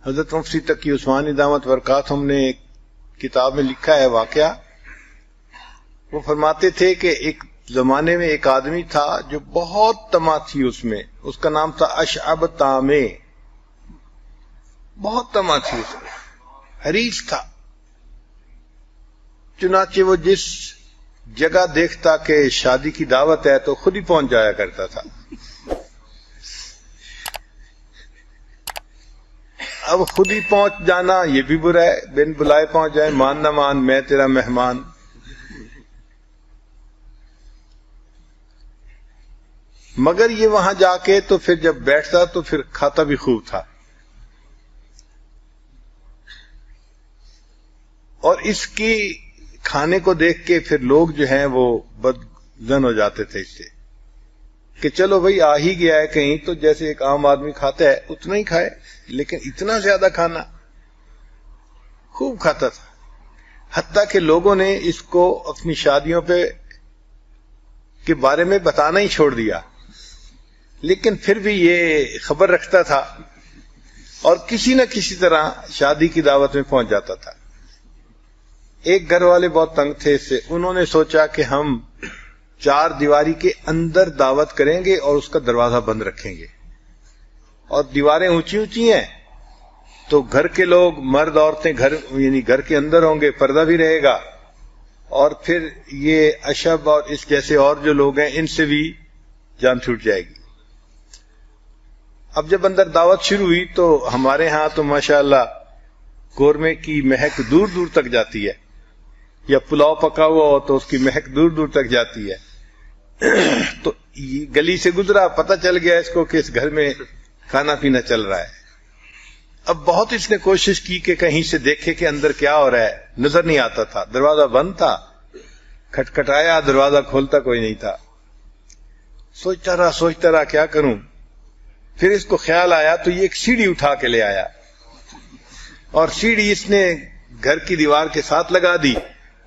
حضرت مفتی تقی عثمانی دامت برکات ہم نے ایک کتاب میں لکھا ہے واقعہ. وہ فرماتے تھے کہ ایک زمانے میں ایک آدمی تھا جو بہت طمع تھی اس میں، اس کا نام تھا اشعب طامع. بہت طمع تھی اس میں، حریص تھا. چنانچہ وہ جس جگہ دیکھتا کہ شادی کی دعوت ہے تو خود ہی پہنچ جایا کرتا تھا. اب خود ہی پہنچ جانا یہ بھی برا ہے، بن بلائے پہنچ جائے، مان نہ مان میں تیرا مہمان. مگر یہ وہاں جا کے تو پھر جب بیٹھتا تو پھر کھاتا بھی خوب تھا. اور اس کی کھانے کو دیکھ کے پھر لوگ جو ہیں وہ بدظن ہو جاتے تھے اس سے کہ چلو بھئی آ ہی گیا ہے کہیں تو جیسے ایک عام آدمی کھاتا ہے اتنا ہی کھائے، لیکن اتنا زیادہ کھانا خوب کھاتا تھا. حتیٰ کہ لوگوں نے اس کو اپنی شادیوں پہ کے بارے میں بتانا ہی چھوڑ دیا، لیکن پھر بھی یہ خبر رکھتا تھا اور کسی نہ کسی طرح شادی کی دعوت میں پہنچ جاتا تھا. ایک گھر والے بہت تنگ تھے اس سے، انہوں نے سوچا کہ ہم 4 دیواری کے اندر دعوت کریں گے اور اس کا دروازہ بند رکھیں گے، اور دیواریں اونچی اونچی ہیں تو گھر کے لوگ مرد عورتیں گھر کے اندر ہوں گے، پردہ بھی رہے گا، اور پھر یہ اشب اور اس جیسے اور جو لوگ ہیں ان سے بھی جان چھوٹ جائے گی. اب جب اندر دعوت شروع ہوئی تو ہمارے ہاں تو ماشاءاللہ قورمے کی مہک دور دور تک جاتی ہے، یا پلاؤ پکا ہوا ہو تو اس کی مہک دور دور تک جاتی ہے. تو گلی سے گزرا، پتہ چل گیا اس کو کہ اس گھر میں کھانا پینا چل رہا ہے. اب بہت اس نے کوشش کی کہ کہیں سے دیکھے کہ اندر کیا ہو رہا ہے، نظر نہیں آتا تھا، دروازہ بند تھا. کھٹکھٹایا، دروازہ کھولتا کوئی نہیں تھا. سوچتا رہا کیا کروں. پھر اس کو خیال آیا تو یہ ایک سیڑھی اٹھا کے لے آیا، اور سیڑھی اس نے گھر کی دیوار کے ساتھ لگا دی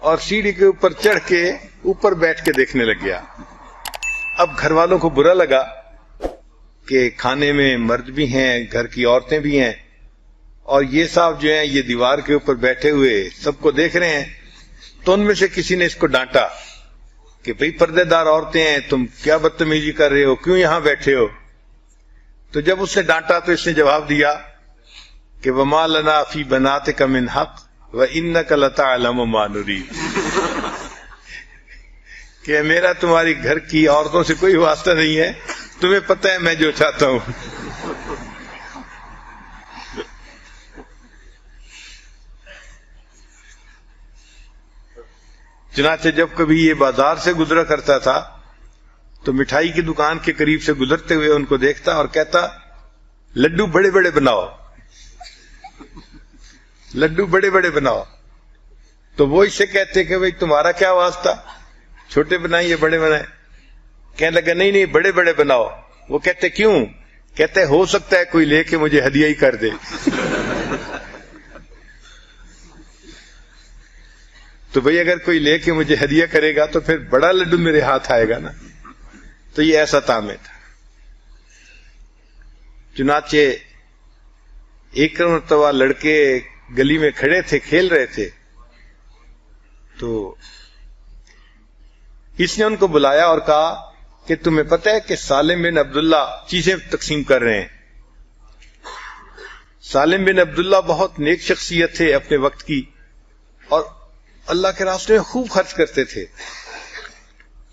اور سیڑھی کے اوپر چڑھ کے اوپر بیٹھ کے دیکھنے لگ گیا. اب گھر والوں کو برا لگا کہ کھانے میں مرد بھی ہیں، گھر کی عورتیں بھی ہیں، اور یہ صاحب جو ہیں یہ دیوار کے اوپر بیٹھے ہوئے سب کو دیکھ رہے ہیں. تو ان میں سے کسی نے اس کو ڈانٹا کہ بھئی پردے دار عورتیں ہیں، تم کیا بدتمیزی کر رہے ہو، کیوں یہاں بیٹھے ہو. تو جب اس نے ڈانٹا تو اس نے جواب دیا کہ وَمَا لَنَا فِي بَنَاتِكَ مِنْ حَقٍّ وَإِنَّكَ لَتَعْلَمُ مَا نُرِيدُ، کہ میرا تمہاری گھر کی عورتوں سے کوئی واسطہ نہیں ہے، تمہیں پتہ ہے میں جو چاہتا ہوں. چنانچہ جب کبھی یہ بازار سے گزرا کرتا تھا تو مٹھائی کی دکان کے قریب سے گزرتے ہوئے ان کو دیکھتا اور کہتا لڈو بڑے بڑے بناؤ، لڈو بڑے بڑے بناؤ. تو وہ اس سے کہتے کہ بھئی تمہارا کیا واسطہ، چھوٹے بنائیے بڑے بنائیں. کہنے لگا نہیں بڑے بڑے بناؤ. وہ کہتے کیوں؟ کہتے ہو سکتا ہے کوئی لے کے مجھے ہدیہ ہی کر دے. تو بھئی اگر کوئی لے کے مجھے ہدیہ کرے گا تو پھر بڑا لڈو میرے ہاتھ آئے گا نا. تو یہ ایسا طامع تھا. چنانچہ ایک مرتبہ لڑکے گلی میں کھڑے تھے، کھیل رہے تھے، تو اس نے ان کو بلایا اور کہا کہ تمہیں پتہ ہے کہ سالم بن عبداللہ چیزیں تقسیم کر رہے ہیں. سالم بن عبداللہ بہت نیک شخصیت تھے اپنے وقت کی، اور اللہ کے راستے میں خوب خرچ کرتے تھے،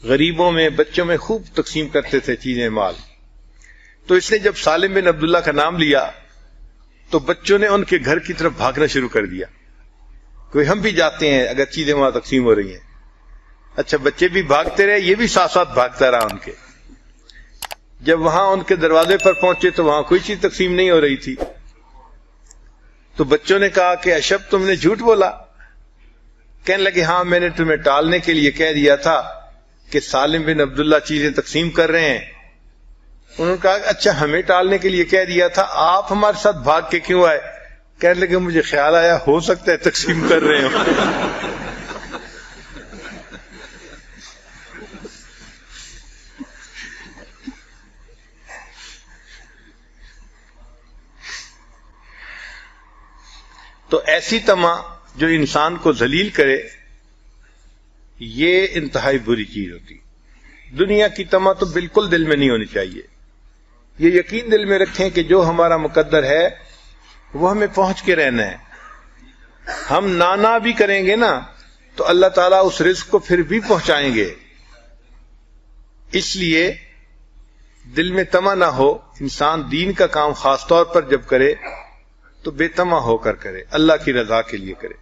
غریبوں میں بچوں میں خوب تقسیم کرتے تھے چیزیں مال. تو اس نے جب سالم بن عبداللہ کا نام لیا تو بچوں نے ان کے گھر کی طرف بھاگنا شروع کر دیا، کوئی ہم بھی جاتے ہیں اگر چیزیں وہاں تقسیم ہو رہی ہیں. اچھا بچے بھی بھاگتے رہے، یہ بھی ساتھ ساتھ بھاگتا رہا ان کے. جب وہاں ان کے دروازے پر پہنچے تو وہاں کوئی چیز تقسیم نہیں ہو رہی تھی. تو بچوں نے کہا کہ اشب تم نے جھوٹ بولا. کہنے لگے ہاں میں نے تمہیں ٹالنے کے لیے کہہ دیا تھا کہ سالم بن عبداللہ چیزیں تقسیم کر رہے ہیں. انہوں نے کہا اچھا ہمیں ٹالنے کے لیے کہہ دیا تھا، آپ ہمارے ساتھ بھاگ کے کیوں آئے؟ کہنے لگے مجھے خیال آیا ہو سکتا ہے تقسیم کر رہے ہوں. تو ایسی طمع جو انسان کو ذلیل کرے یہ انتہائی بری چیز ہوتی. دنیا کی طمع تو بالکل دل میں نہیں ہونی چاہیے. یہ یقین دل میں رکھیں کہ جو ہمارا مقدر ہے وہ ہمیں پہنچ کے رہنا ہے. ہم نانا بھی کریں گے نا تو اللہ تعالیٰ اس رزق کو پھر بھی پہنچائیں گے. اس لیے دل میں طمع نہ ہو. انسان دین کا کام خاص طور پر جب کرے تو بے طمع ہو کر کرے، اللہ کی رضا کے لیے کرے.